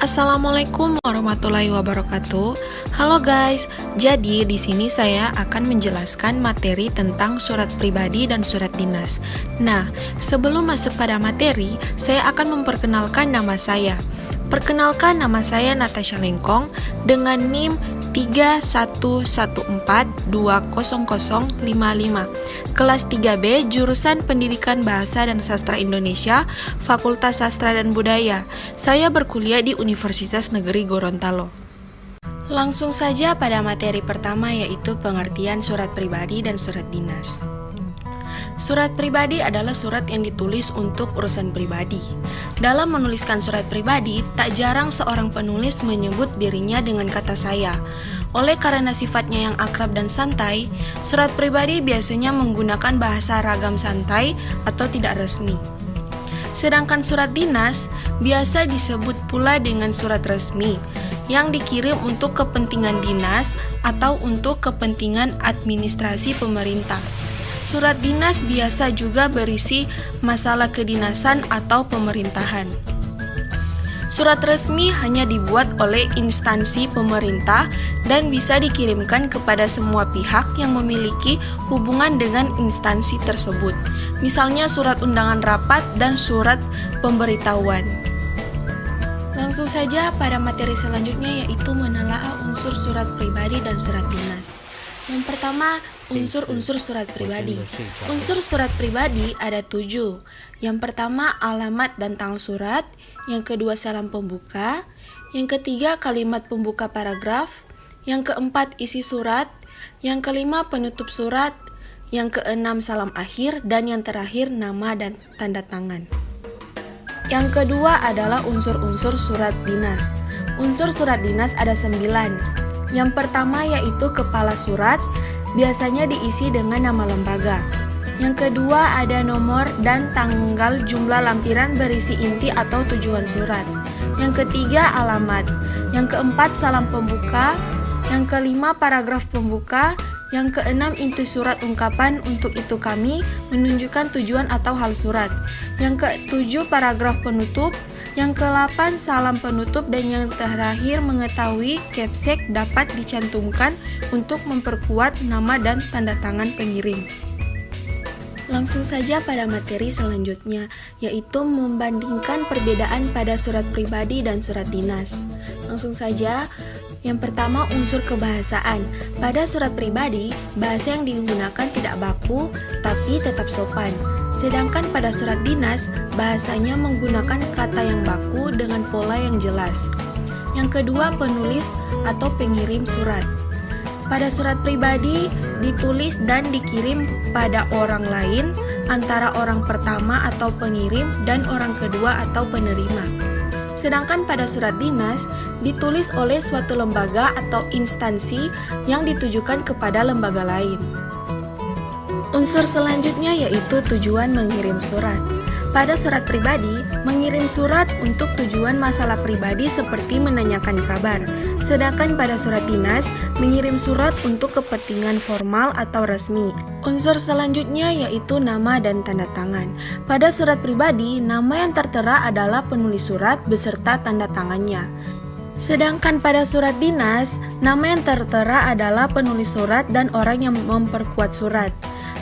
Assalamualaikum warahmatullahi wabarakatuh. Halo guys, jadi di sini saya akan menjelaskan materi tentang surat pribadi dan surat dinas. Nah, sebelum masuk pada materi, saya akan memperkenalkan nama saya. Perkenalkan, nama saya Natasha Lengkong dengan NIM 3114200055, kelas 3B, jurusan Pendidikan Bahasa dan Sastra Indonesia, Fakultas Sastra dan Budaya. Saya berkuliah di Universitas Negeri Gorontalo. Langsung saja pada materi pertama, yaitu pengertian surat pribadi dan surat dinas. Surat pribadi adalah surat yang ditulis untuk urusan pribadi. Dalam menuliskan surat pribadi, tak jarang seorang penulis menyebut dirinya dengan kata saya. Oleh karena sifatnya yang akrab dan santai, surat pribadi biasanya menggunakan bahasa ragam santai atau tidak resmi. Sedangkan surat dinas biasa disebut pula dengan surat resmi, yang dikirim untuk kepentingan dinas atau untuk kepentingan administrasi pemerintah. Surat dinas biasa juga berisi masalah kedinasan atau pemerintahan. Surat resmi hanya dibuat oleh instansi pemerintah dan bisa dikirimkan kepada semua pihak yang memiliki hubungan dengan instansi tersebut. Misalnya surat undangan rapat dan surat pemberitahuan. Langsung saja pada materi selanjutnya, yaitu menelaah unsur surat pribadi dan surat dinas. Yang pertama, unsur-unsur surat pribadi. Unsur surat pribadi ada 7. Yang pertama, alamat dan tanggal surat. Yang kedua, salam pembuka. Yang ketiga, kalimat pembuka paragraf. Yang keempat, isi surat. Yang kelima, penutup surat. Yang keenam, salam akhir. Dan yang terakhir, nama dan tanda tangan. Yang kedua adalah unsur-unsur surat dinas. Unsur surat dinas ada 9. Yang pertama yaitu kepala surat, biasanya diisi dengan nama lembaga. Yang kedua ada nomor dan tanggal jumlah lampiran berisi inti atau tujuan surat. Yang ketiga alamat. Yang keempat salam pembuka. Yang kelima paragraf pembuka. Yang keenam inti surat ungkapan untuk itu kami menunjukkan tujuan atau hal surat. Yang ketujuh paragraf penutup. Yang ke-8 salam penutup, dan yang terakhir mengetahui capsek dapat dicantumkan untuk memperkuat nama dan tanda tangan pengirim. Langsung saja pada materi selanjutnya, yaitu membandingkan perbedaan pada surat pribadi dan surat dinas. Langsung saja, yang pertama unsur kebahasaan. Pada surat pribadi, bahasa yang digunakan tidak baku tapi tetap sopan. Sedangkan pada surat dinas, bahasanya menggunakan kata yang baku dengan pola yang jelas. Yang kedua, penulis atau pengirim surat. Pada surat pribadi, ditulis dan dikirim pada orang lain, antara orang pertama atau pengirim dan orang kedua atau penerima. Sedangkan pada surat dinas, ditulis oleh suatu lembaga atau instansi yang ditujukan kepada lembaga lain. Unsur selanjutnya yaitu tujuan mengirim surat. Pada surat pribadi, mengirim surat untuk tujuan masalah pribadi seperti menanyakan kabar. Sedangkan pada surat dinas, mengirim surat untuk kepentingan formal atau resmi. Unsur selanjutnya yaitu nama dan tanda tangan. Pada surat pribadi, nama yang tertera adalah penulis surat beserta tanda tangannya. Sedangkan pada surat dinas, nama yang tertera adalah penulis surat dan orang yang memperkuat surat.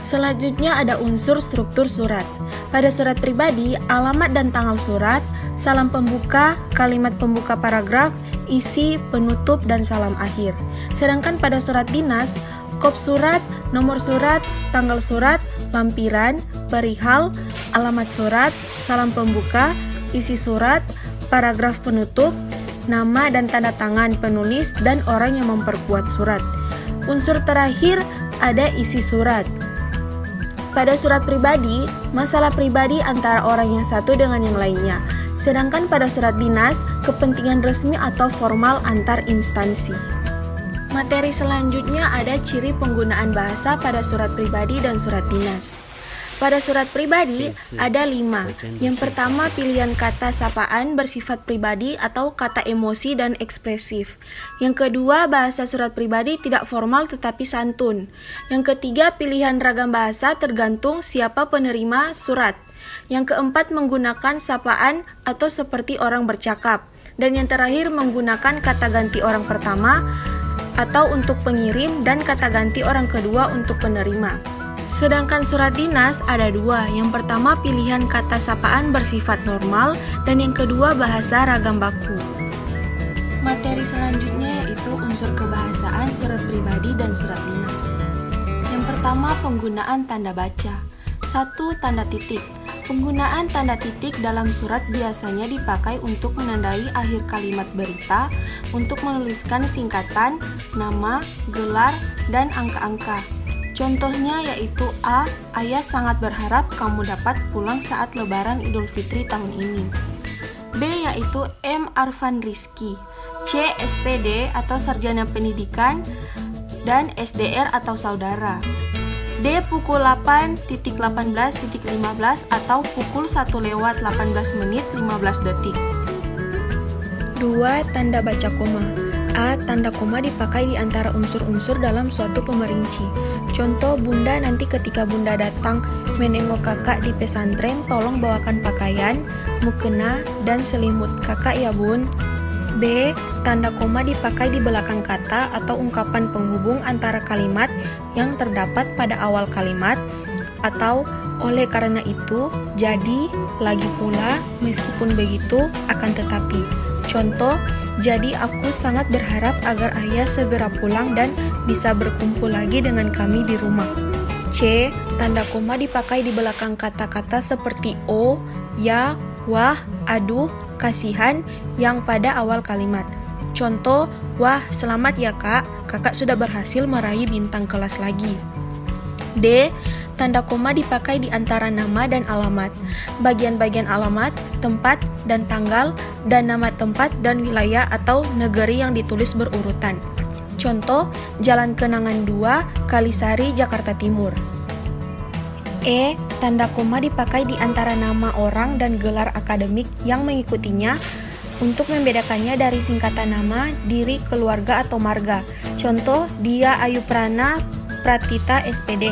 Selanjutnya ada unsur struktur surat. Pada surat pribadi, alamat dan tanggal surat, salam pembuka, kalimat pembuka paragraf, isi, penutup, dan salam akhir. Sedangkan pada surat dinas, kop surat, nomor surat, tanggal surat, lampiran, perihal, alamat surat, salam pembuka, isi surat, paragraf penutup, nama dan tanda tangan penulis dan orang yang memperkuat surat. Unsur terakhir ada isi surat. Pada surat pribadi, masalah pribadi antara orang yang satu dengan yang lainnya. Sedangkan pada surat dinas, kepentingan resmi atau formal antar instansi. Materi selanjutnya ada ciri penggunaan bahasa pada surat pribadi dan surat dinas. Pada surat pribadi ada 5. Yang pertama, pilihan kata sapaan bersifat pribadi atau kata emosi dan ekspresif. Yang kedua, bahasa surat pribadi tidak formal tetapi santun. Yang ketiga, pilihan ragam bahasa tergantung siapa penerima surat. Yang keempat, menggunakan sapaan atau seperti orang bercakap. Dan yang terakhir menggunakan kata ganti orang pertama atau untuk pengirim dan kata ganti orang kedua untuk penerima. Sedangkan surat dinas ada dua. Yang pertama pilihan kata sapaan bersifat normal dan yang kedua bahasa ragam baku. Materi selanjutnya yaitu unsur kebahasaan surat pribadi dan surat dinas. Yang pertama penggunaan tanda baca. 1. Tanda titik. Penggunaan tanda titik dalam surat biasanya dipakai untuk menandai akhir kalimat berita, untuk menuliskan singkatan, nama, gelar, dan angka-angka. Contohnya yaitu A. Ayah sangat berharap kamu dapat pulang saat Lebaran Idul Fitri tahun ini. B. Yaitu M. Arfan Rizky. C. SPD atau Sarjana Pendidikan dan SDR atau saudara. D. Pukul 8.18.15 atau pukul 1:18:15. 2. Tanda baca koma. A. Tanda koma dipakai di antara unsur-unsur dalam suatu pemerinci. Contoh, Bunda nanti ketika Bunda datang menengok kakak di pesantren, tolong bawakan pakaian, mukena, dan selimut kakak ya bun. B. Tanda koma dipakai di belakang kata atau ungkapan penghubung antara kalimat yang terdapat pada awal kalimat atau oleh karena itu, jadi, lagi pula, meskipun begitu, akan tetapi. Contoh, jadi aku sangat berharap agar ayah segera pulang dan bisa berkumpul lagi dengan kami di rumah. C. Tanda koma dipakai di belakang kata-kata seperti o, ya, wah, aduh, kasihan yang pada awal kalimat. Contoh, wah selamat ya kak, kakak sudah berhasil meraih bintang kelas lagi. D. Tanda koma dipakai di antara nama dan alamat. Bagian-bagian alamat, tempat, dan tanggal, dan nama tempat dan wilayah atau negeri yang ditulis berurutan. Contoh, Jalan Kenangan 2, Kalisari, Jakarta Timur. E. Tanda koma dipakai di antara nama orang dan gelar akademik yang mengikutinya untuk membedakannya dari singkatan nama, diri, keluarga, atau marga. Contoh, Dia Ayu Prana Pratita SPD.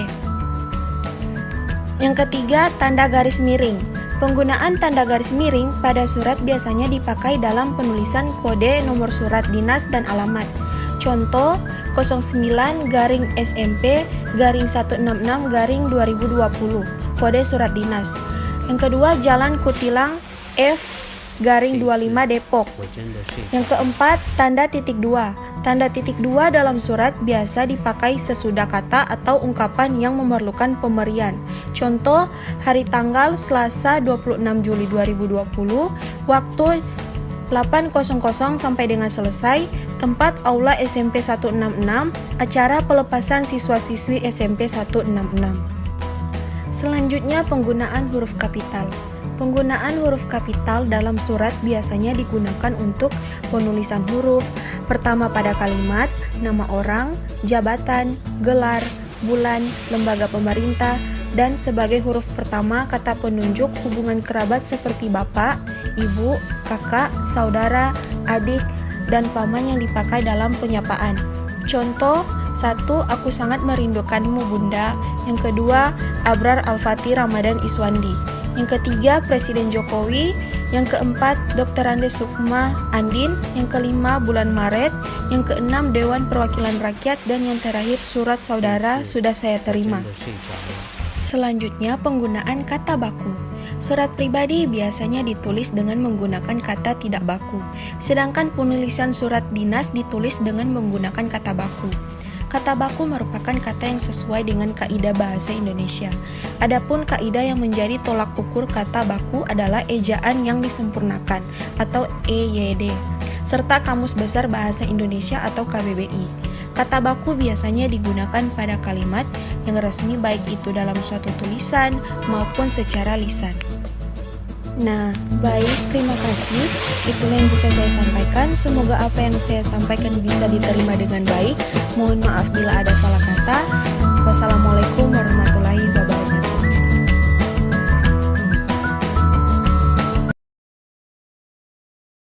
Yang ketiga, tanda garis miring. Penggunaan tanda garis miring pada surat biasanya dipakai dalam penulisan kode nomor surat dinas dan alamat. Contoh, 09-SMP-166-2020, kode surat dinas. Yang kedua, Jalan Kutilang F-25 Depok. Yang keempat, tanda titik 2. Tanda titik 2 dalam surat biasa dipakai sesudah kata atau ungkapan yang memerlukan pemberian. Contoh, hari tanggal Selasa 26 Juli 2020, waktu 8.00 sampai dengan selesai, tempat aula SMP 166, acara pelepasan siswa-siswi SMP 166. Selanjutnya penggunaan huruf kapital. Penggunaan huruf kapital dalam surat biasanya digunakan untuk penulisan huruf pertama pada kalimat, nama orang, jabatan, gelar, bulan, lembaga pemerintah, dan sebagai huruf pertama kata penunjuk hubungan kerabat seperti bapak, ibu, kakak, saudara, adik, dan paman yang dipakai dalam penyapaan. Contoh, 1. Aku sangat merindukanmu bunda. Yang kedua, Abrar Al-Fatih Ramadan Iswandi. Yang ketiga, Presiden Jokowi. Yang keempat, Dr. Andes Sukma Andin. Yang kelima, bulan Maret. Yang keenam, Dewan Perwakilan Rakyat. Dan yang terakhir, surat saudara sudah saya terima. Selanjutnya, penggunaan kata baku. Surat pribadi biasanya ditulis dengan menggunakan kata tidak baku, sedangkan penulisan surat dinas ditulis dengan menggunakan kata baku. Kata baku merupakan kata yang sesuai dengan kaidah bahasa Indonesia. Adapun kaidah yang menjadi tolak ukur kata baku adalah ejaan yang disempurnakan atau EYD, serta Kamus Besar Bahasa Indonesia atau KBBI. Kata baku biasanya digunakan pada kalimat yang resmi baik itu dalam suatu tulisan maupun secara lisan. Nah, baik, terima kasih. Itulah yang bisa saya sampaikan. Semoga apa yang saya sampaikan bisa diterima dengan baik. Mohon maaf bila ada salah kata. Wassalamualaikum warahmatullahi wabarakatuh.